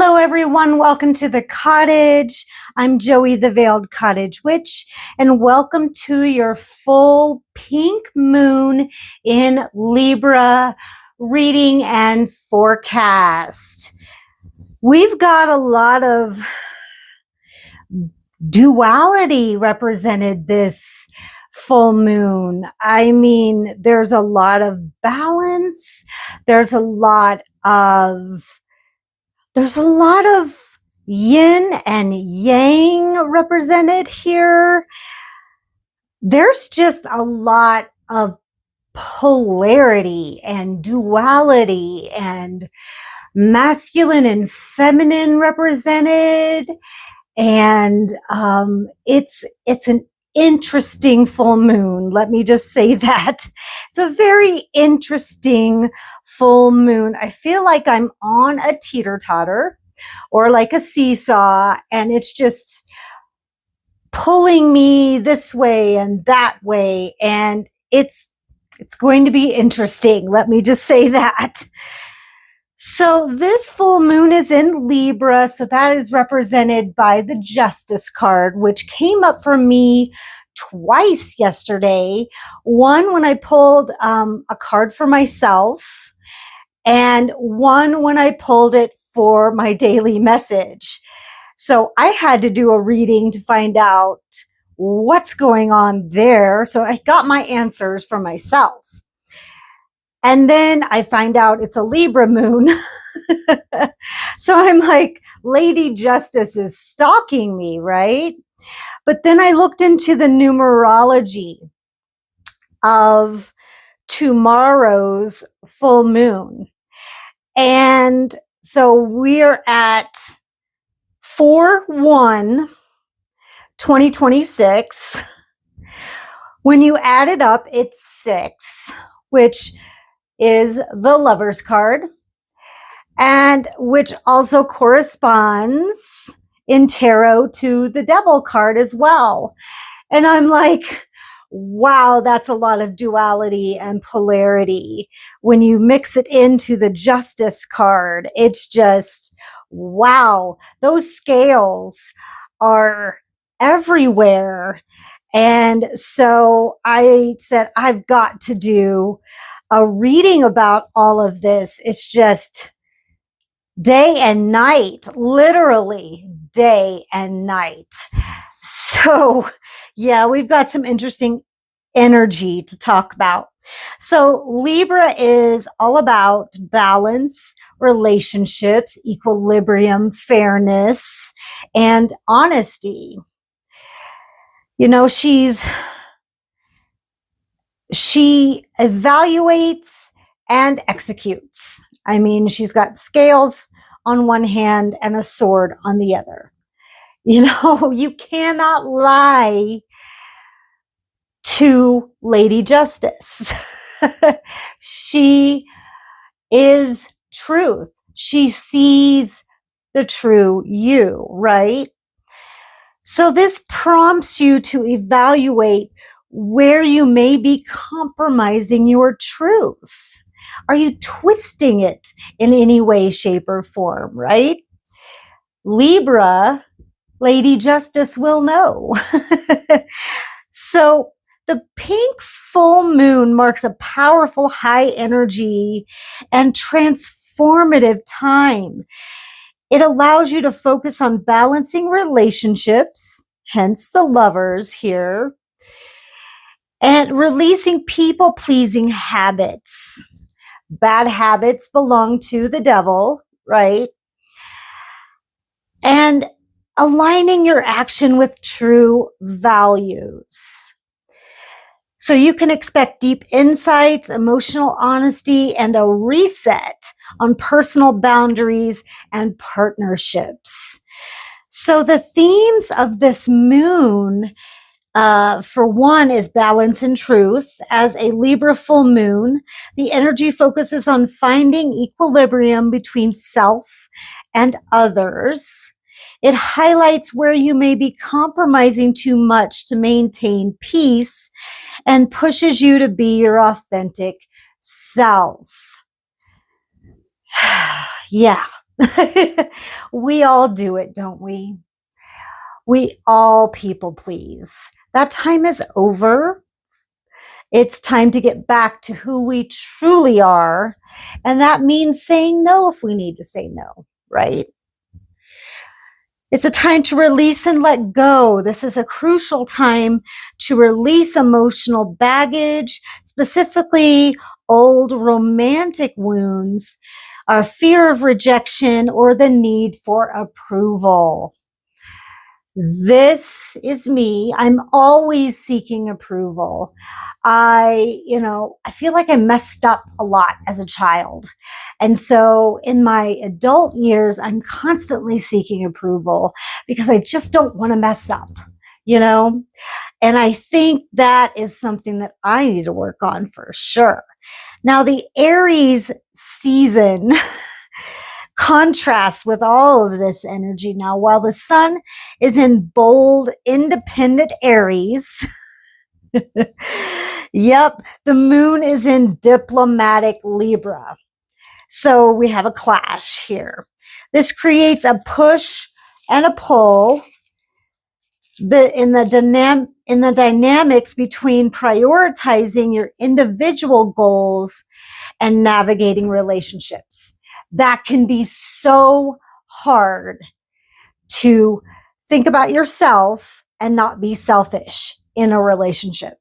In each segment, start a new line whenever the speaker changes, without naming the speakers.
Hello, everyone. Welcome to the Cottage. I'm Joey, the Veiled Cottage Witch, and welcome to your full pink moon in Libra reading and forecast. We've got a lot of duality represented this full moon. I mean, there's a lot of balance. There's a lot of yin and yang represented here. There's just a lot of polarity and duality and masculine and feminine represented. And it's an interesting full moon. Let me just say that. It's a very interesting full moon. I feel like I'm on a teeter-totter or like a seesaw, and it's just pulling me this way and that way. And it's going to be interesting. Let me just say that. So this full moon is in Libra, so that is represented by the Justice card, which came up for me twice yesterday. One when I pulled a card for myself, and one when I pulled it for my daily message. So I had to do a reading to find out what's going on there. So I got my answers for myself. And then I find out it's a Libra moon. So I'm like, Lady Justice is stalking me, right? But then I looked into the numerology of tomorrow's full moon. And so we're at 4/1/2026. When you add it up, it's 6, which is the Lover's card, and which also corresponds in tarot to the Devil card as well. And I'm like, wow, that's a lot of duality and polarity. When you mix it into the Justice card, it's just, wow, those scales are everywhere. And so I said, I've got to do a reading about all of this. It's just day and night, literally day and night. So yeah, we've got some interesting energy to talk about. So Libra is all about balance, relationships, equilibrium, fairness, and honesty. You know, she evaluates and executes. I mean, she's got scales on one hand and a sword on the other. You know, you cannot lie to Lady Justice. She is truth. She sees the true you, right? So this prompts you to evaluate where you may be compromising your truth. Are you twisting it in any way, shape, or form, right? Libra, Lady Justice will know. So the pink full moon marks a powerful high energy and transformative time. It allows you to focus on balancing relationships, hence the Lovers here, and releasing people-pleasing habits. Bad habits belong to the Devil, right? And aligning your action with true values. So you can expect deep insights, emotional honesty, and a reset on personal boundaries and partnerships. So the themes of this moon, for one, is balance and truth. As a Libra full moon, the energy focuses on finding equilibrium between self and others. It highlights where you may be compromising too much to maintain peace and pushes you to be your authentic self. Yeah. We all do it, don't we? We all people please. That time is over. It's time to get back to who we truly are. And that means saying no if we need to say no, right? It's a time to release and let go. This is a crucial time to release emotional baggage, specifically old romantic wounds, a fear of rejection, or the need for approval. This is me. I'm always seeking approval. I feel like I messed up a lot as a child. And so in my adult years, I'm constantly seeking approval because I just don't want to mess up, you know? And I think that is something that I need to work on for sure. Now, the Aries season contrasts with all of this energy. Now, while the sun is in bold, independent Aries, yep, the moon is in diplomatic Libra. So we have a clash here. This creates a push and a pull in the dynamics between prioritizing your individual goals and navigating relationships. That can be so hard to think about yourself and not be selfish in a relationship.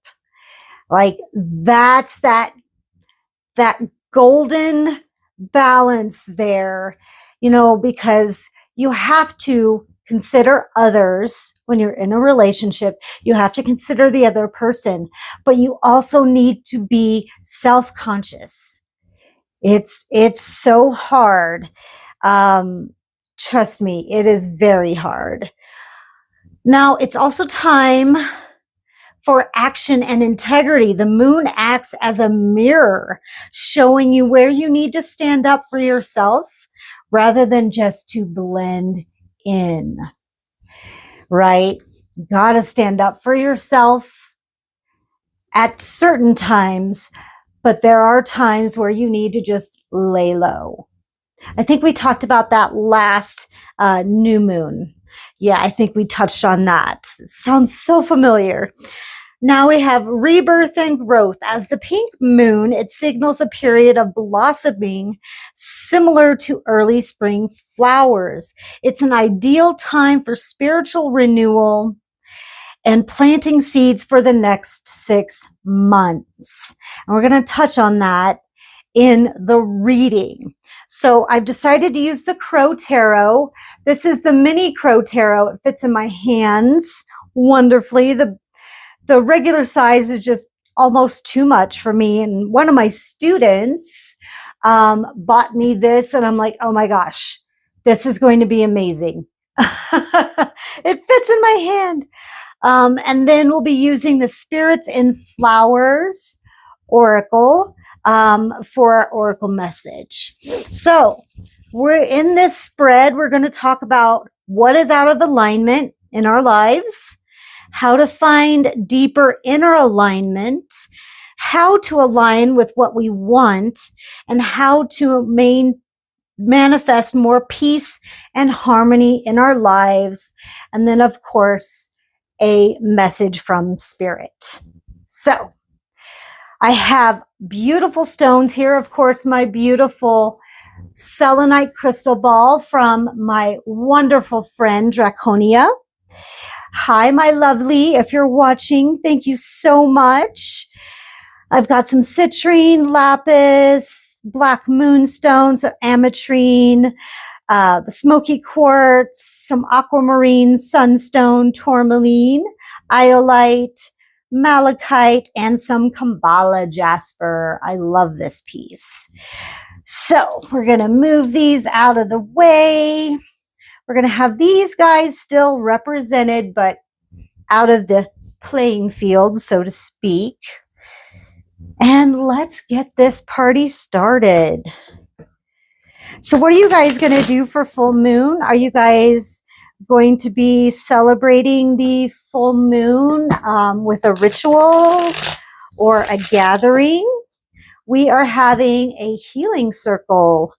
Like that's that golden balance there, because you have to consider others when you're in a relationship. You have to consider the other person, but you also need to be self-conscious. It's so hard. Trust me, it is very hard. Now, it's also time for action and integrity. The moon acts as a mirror, showing you where you need to stand up for yourself rather than just to blend in, right? You gotta stand up for yourself at certain times, but there are times where you need to just lay low. I think we talked about that last new moon. Yeah, I think we touched on that. It sounds so familiar. Now we have rebirth and growth. As the pink moon, it signals a period of blossoming similar to early spring flowers. It's an ideal time for spiritual renewal and planting seeds for the next 6 months. And we're going to touch on that in the reading. So I've decided to use the Crow Tarot. This is the mini Crow Tarot. It fits in my hands wonderfully. The regular size is just almost too much for me. And one of my students bought me this, and I'm like, oh my gosh, this is going to be amazing. It fits in my hand. And then we'll be using the Spirits in Flowers Oracle for our Oracle message. So we're in this spread. We're going to talk about what is out of alignment in our lives, how to find deeper inner alignment, how to align with what we want, and how to manifest more peace and harmony in our lives. And then, of course, a message from Spirit. So I have beautiful stones here. Of course, my beautiful selenite crystal ball from my wonderful friend Draconia. Hi, my lovely. If you're watching, thank you so much. I've got some citrine, lapis, black moonstones, ametrine, smoky quartz, some aquamarine, sunstone, tourmaline, iolite, malachite, and some Kambala jasper. I love this piece. So we're going to move these out of the way. We're going to have these guys still represented, but out of the playing field, so to speak. And let's get this party started. So what are you guys going to do for full moon? Are you guys going to be celebrating the full moon with a ritual or a gathering? We are having a healing circle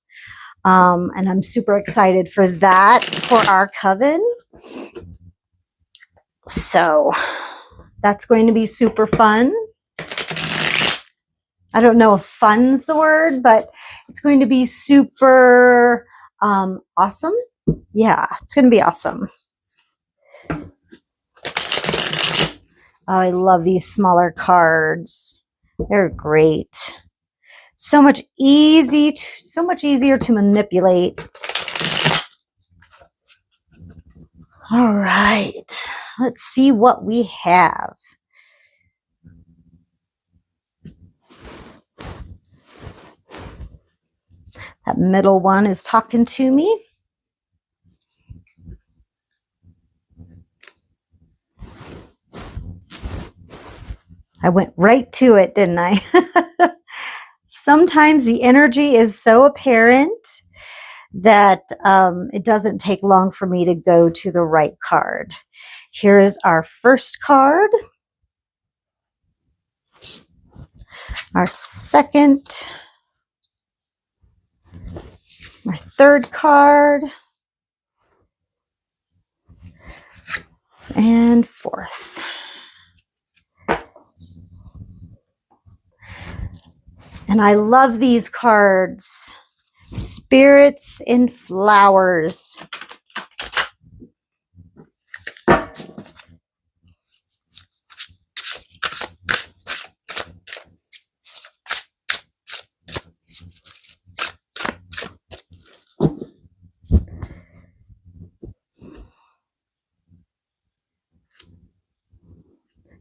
And I'm super excited for that for our coven. So that's going to be super fun. I don't know if fun's the word, but it's going to be super awesome. Yeah, it's going to be awesome. Oh, I love these smaller cards. They're great. So much easier to manipulate. All right, let's see what we have. That middle one is talking to me. I went right to it, didn't I? Sometimes the energy is so apparent that it doesn't take long for me to go to the right card. Here is our first card. Our second. My third card. And fourth. And I love these cards. Spirits in flowers.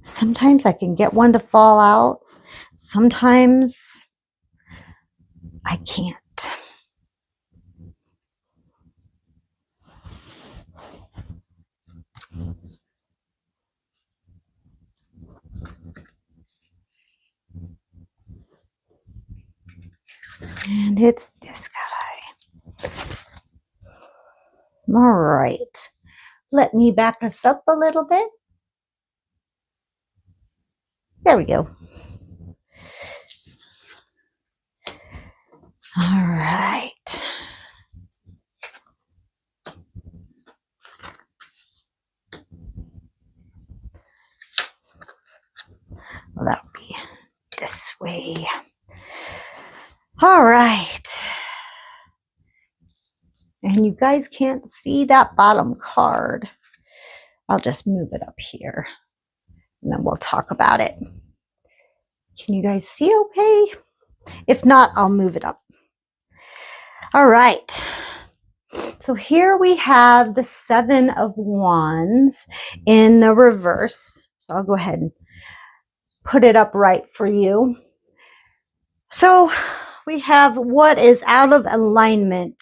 Sometimes I can get one to fall out. Sometimes I can't. And it's this guy. All right. Let me back us up a little bit. There we go. All right. Well, that'll be this way. All right. And you guys can't see that bottom card. I'll just move it up here and then we'll talk about it. Can you guys see okay? If not, I'll move it up. All right. So here we have the Seven of Wands in the reverse. So I'll go ahead and put it up right for you. So we have what is out of alignment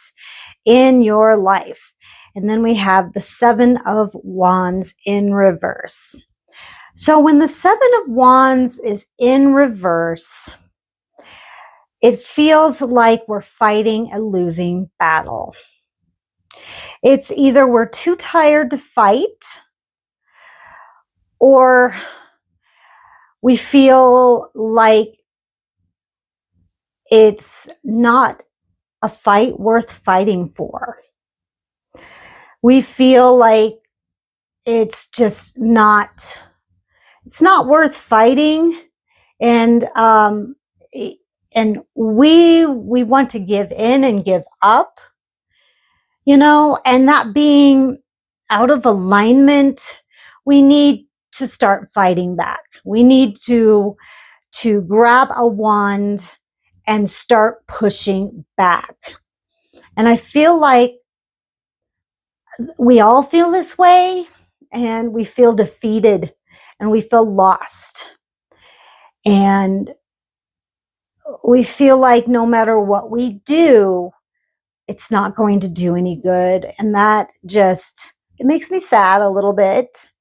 in your life. And then we have the Seven of Wands in reverse. So when the Seven of Wands is in reverse, it feels like we're fighting a losing battle. It's either we're too tired to fight, or we feel like it's not a fight worth fighting for. We feel like it's just not, it's not worth fighting. And we want to give in and give up, you know, and that being out of alignment, we need to start fighting back. We need to grab a wand and start pushing back. And I feel like we all feel this way, and we feel defeated and we feel lost. And we feel like no matter what we do, it's not going to do any good. And that just, it makes me sad a little bit,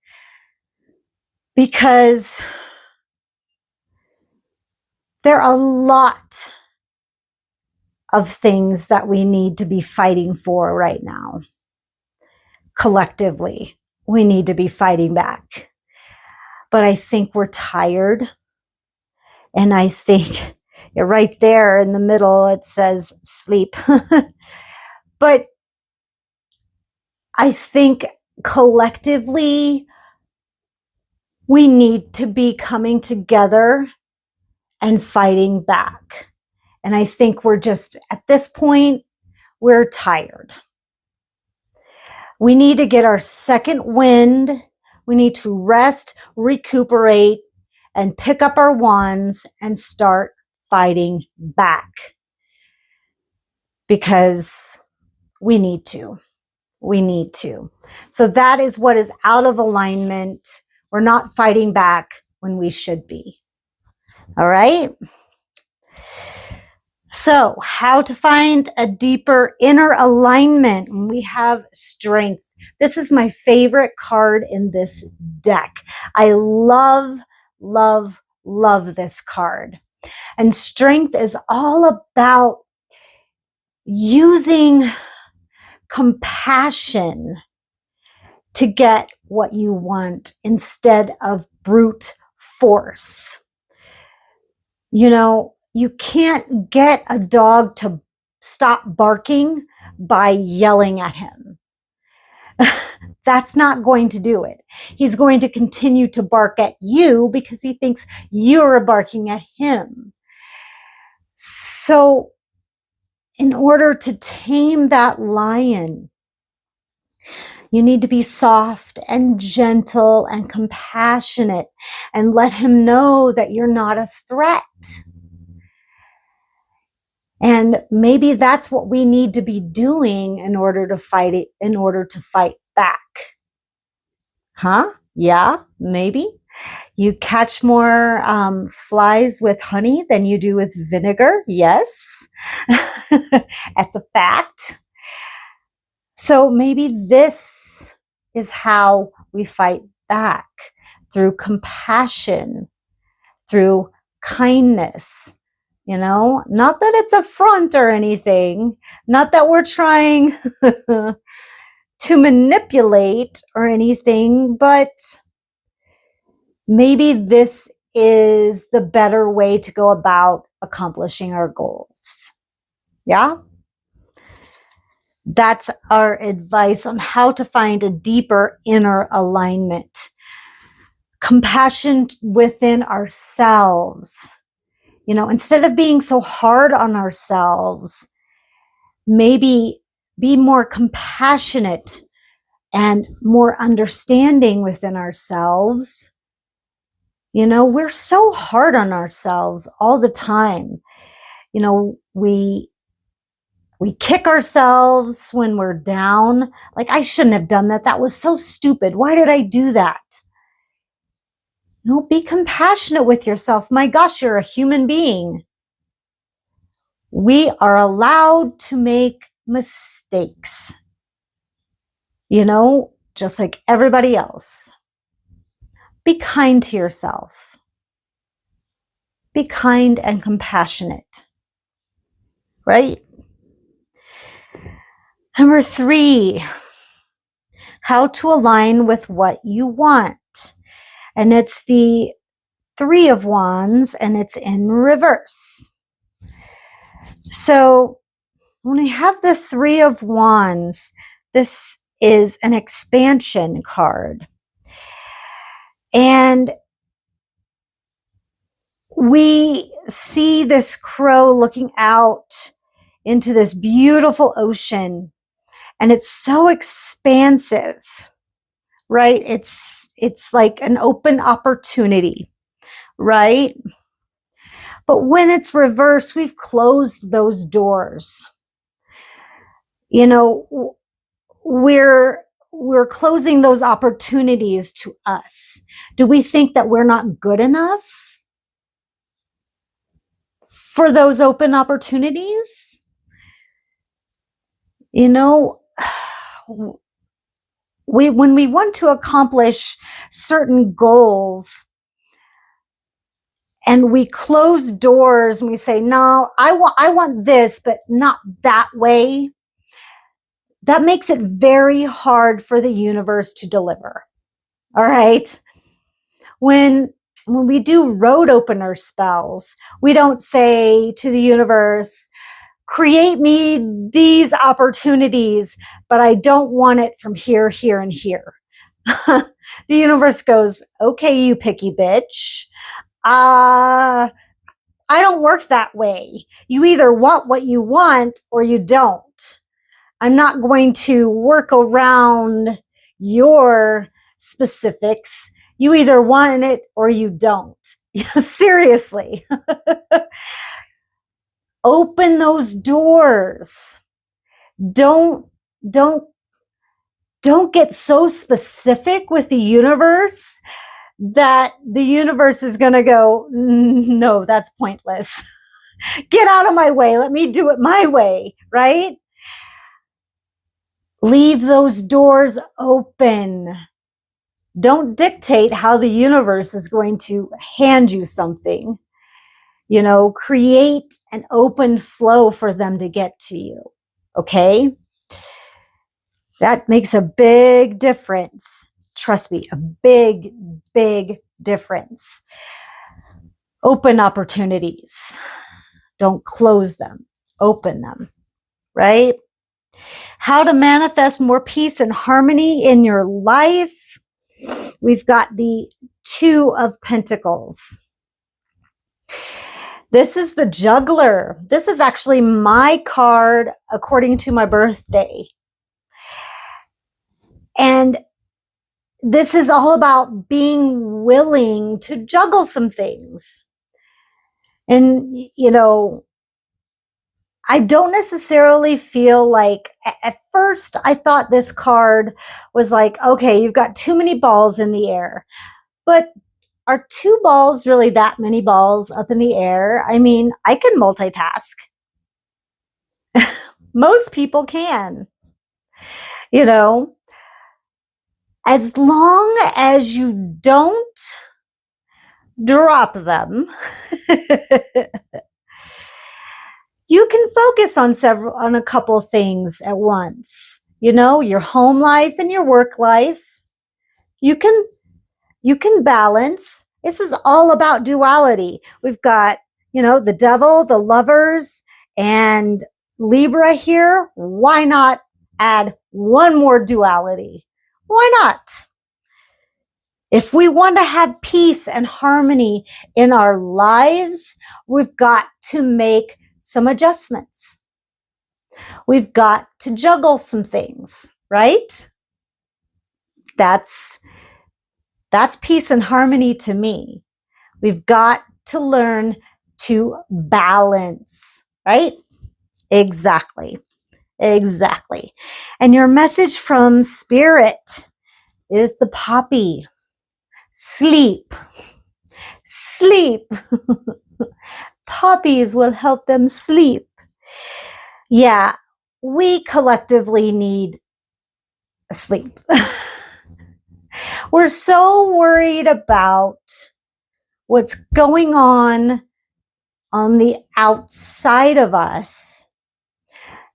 because there are a lot of things that we need to be fighting for right now. Collectively, we need to be fighting back. But I think we're tired. And I think right there in the middle, it says sleep. But I think collectively, we need to be coming together and fighting back. And I think we're just, at this point, we're tired. We need to get our second wind. We need to rest, recuperate, and pick up our wands and start fighting back. Because we need to. We need to. So that is what is out of alignment. We're not fighting back when we should be. All right? So, how to find a deeper inner alignment when we have strength. This is my favorite card in this deck. I love, love, love this card. And strength is all about using compassion to get what you want instead of brute force. You know, you can't get a dog to stop barking by yelling at him. That's not going to do it. He's going to continue to bark at you because he thinks you're barking at him. So, in order to tame that lion, you need to be soft and gentle and compassionate and let him know that you're not a threat. And maybe that's what we need to be doing in order to fight it, in order to fight back. Huh? Yeah, maybe. You catch more flies with honey than you do with vinegar. Yes, that's a fact. So maybe this is how we fight back, through compassion, through kindness. You know, not that it's a front or anything, not that we're trying to manipulate or anything, but maybe this is the better way to go about accomplishing our goals. Yeah? That's our advice on how to find a deeper inner alignment. Compassion within ourselves. You know, instead of being so hard on ourselves, maybe be more compassionate and more understanding within ourselves. You know, we're so hard on ourselves all the time. You know, we kick ourselves when we're down. Like, I shouldn't have done that. That was so stupid. Why did I do that? No, be compassionate with yourself. My gosh, you're a human being. We are allowed to make mistakes, you know, just like everybody else. Be kind to yourself. Be kind and compassionate, right? Number 3, how to align with what you want. And it's the 3 of Wands, and it's in reverse. So when we have the 3 of Wands, this is an expansion card. And we see this crow looking out into this beautiful ocean, and it's so expansive, right? It's like an open opportunity, right? But when it's reversed, we've closed those doors. You know, we're closing those opportunities to us. Do we think that we're not good enough for those open opportunities? You know, when we want to accomplish certain goals and we close doors and we say, no, I want this, but not that way, that makes it very hard for the universe to deliver. All right. When we do road opener spells, we don't say to the universe, create me these opportunities, but I don't want it from here, here, and here. The universe goes, okay, you picky bitch. I don't work that way. You either want what you want or you don't. I'm not going to work around your specifics. You either want it or you don't. Seriously. Open those doors. Don't get so specific with the universe that the universe is going to go, no, that's pointless. Get out of my way. Let me do it my way, right? Leave those doors open. Don't dictate how the universe is going to hand you something. You know, create an open flow for them to get to you. Okay? That makes a big difference. Trust me, a big, big difference. Open opportunities. Don't close them. Open them, right? How to manifest more peace and harmony in your life. We've got the Two of Pentacles. This is the Juggler. This is actually my card according to my birthday. And this is all about being willing to juggle some things. And, you know, I don't necessarily feel like, at first I thought this card was like, okay, you've got too many balls in the air. But are two balls really that many balls up in the air? I mean, I can multitask. Most people can, you know, as long as you don't drop them. You can focus on a couple things at once. You know, your home life and your work life. You can balance. This is all about duality. We've got, you know, the Devil, the Lovers, and Libra here. Why not add one more duality? Why not? If we want to have peace and harmony in our lives, we've got to make some adjustments. We've got to juggle some things, right? That's peace and harmony to me. We've got to learn to balance, right? Exactly. Exactly. And your message from Spirit is the Poppy. Sleep. Sleep. Poppies will help them sleep. Yeah, we collectively need sleep. We're so worried about what's going on the outside of us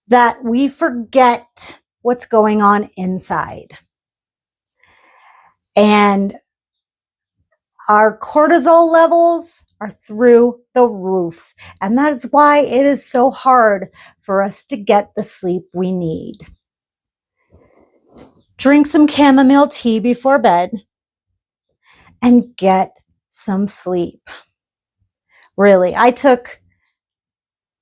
that we forget what's going on inside. And our cortisol levels are through the roof. And that is why it is so hard for us to get the sleep we need. Drink some chamomile tea before bed and get some sleep. Really, I took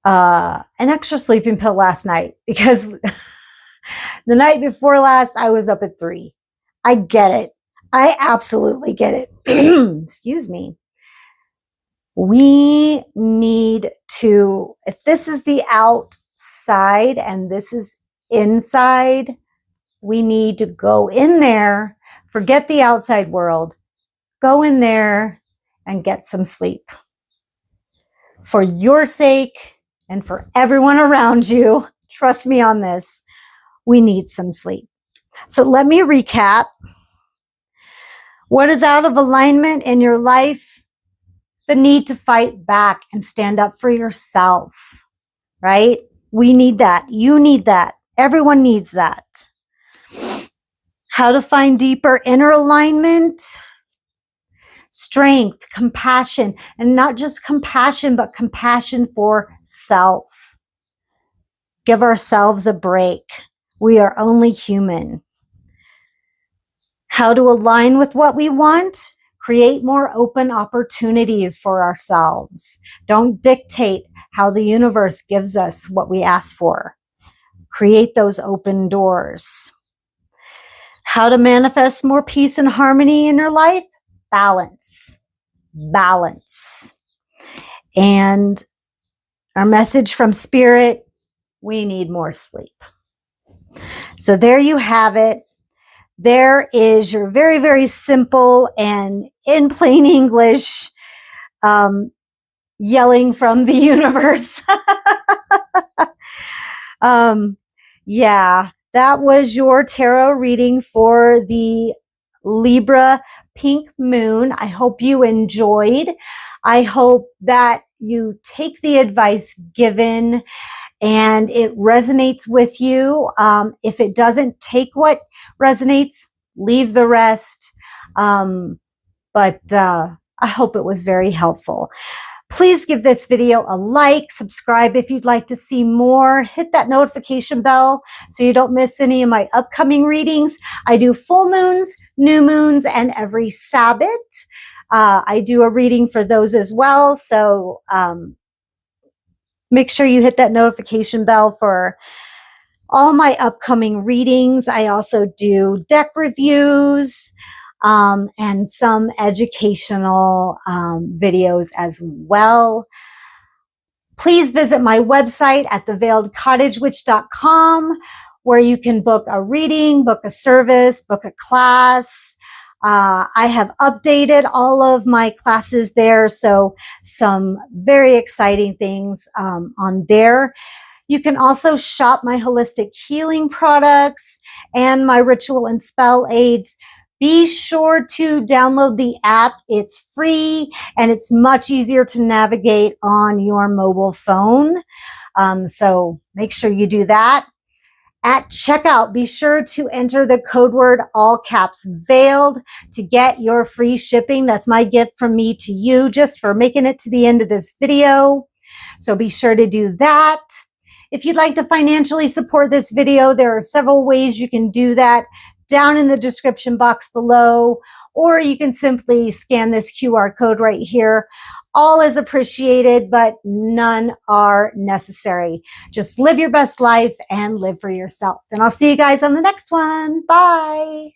an extra sleeping pill last night because the night before last, I was up at 3. I get it. I absolutely get it. Excuse me. We need to, if this is the outside and this is inside, we need to go in there, forget the outside world, go in there and get some sleep. For your sake and for everyone around you, trust me on this, we need some sleep. So let me recap. What is out of alignment in your life? The need to fight back and stand up for yourself, right? We need that. You need that. Everyone needs that. How to find deeper inner alignment? Strength, compassion, and not just compassion, but compassion for self. Give ourselves a break. We are only human. How to align with what we want? Create more open opportunities for ourselves. Don't dictate how the universe gives us what we ask for. Create those open doors. How to manifest more peace and harmony in your life? Balance. Balance. And our message from Spirit, we need more sleep. So there you have it. There is your very, very simple and in plain English yelling from the universe. Yeah, that was your tarot reading for the Libra pink moon. I hope you enjoyed. I hope that you take the advice given and it resonates with you. If it doesn't, take what resonates, leave the rest. But I hope it was very helpful. Please give this video a like, subscribe if you'd like to see more, hit that notification bell so you don't miss any of my upcoming readings. I do full moons, new moons, and every Sabbath. I do a reading for those as well. So make sure you hit that notification bell for all my upcoming readings. I also do deck reviews and some educational videos as well. Please visit my website at theveiledcottagewitch.com, where you can book a reading, book a service, book a class. I have updated all of my classes there, so some very exciting things on there. You can also shop my holistic healing products and my ritual and spell aids. Be sure to download the app. It's free and it's much easier to navigate on your mobile phone. So make sure you do that. At checkout, be sure to enter the code word all caps veiled to get your free shipping. That's my gift from me to you just for making it to the end of this video. So be sure to do that. If you'd like to financially support this video, there are several ways you can do that down in the description box below, or you can simply scan this QR code right here. All is appreciated, but none are necessary. Just live your best life and live for yourself. And I'll see you guys on the next one. Bye.